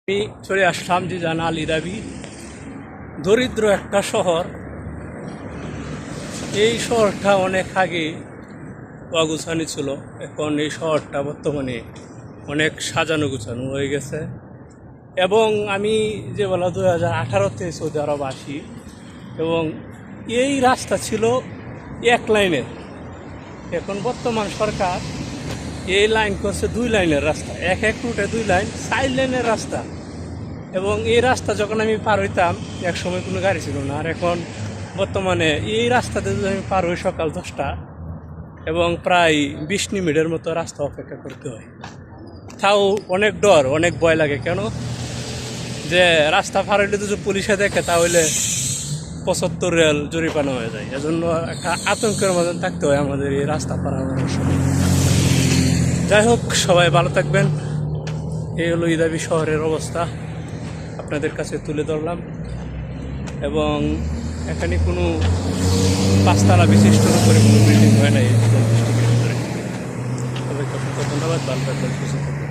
আমি চলে আসলাম যে জানাল ইরাবি দরিদ্র একটা শহর। এই শহরটা অনেক আগে অগুছানি ছিল, এখন এই শহরটা বর্তমানে অনেক সাজানো গুছানো হয়ে গেছে। এবং আমি যে বলা 2018-তে সৌদি আরব আসি, এবং এই রাস্তা ছিল এক লাইনের। এখন বর্তমান সরকার এই লাইন করছে 2 লাইনের রাস্তা, এক রুটে 2 লাইন, 4 লাইনের রাস্তা। এবং এই রাস্তা যখন আমি পার হইতাম এক সময় কোনো গাড়ি ছিল না, আর এখন বর্তমানে এই রাস্তাতে যদি আমি পার হই সকাল 10টা, এবং প্রায় 20 মিনিটের মতো রাস্তা অপেক্ষা করতে হয়। তাও অনেক ডর, অনেক ভয় লাগে। কেন যে রাস্তা পার হইলে যদি পুলিশে দেখে তাহলে 75 রিয়াল জরিমানা হয়ে যায়। এজন্য একটা আতঙ্কের মতন থাকতে হয় আমাদের এই রাস্তা পারানোর সময়। যাই হোক, সবাই ভালো থাকবেন। এই হলো ইরাবি শহরের অবস্থা, আপনাদের কাছে তুলে ধরলাম। এবং এখানে কোনো 5 তলা বিশিষ্ট করে কোনো বিল্ডিং হয় না এই ডিস্ট্রিক্টের ভিতরে। সবাইকে অসংখ্য ধন্যবাদ। ভালো থাকবেন, সুস্থ থাকবেন।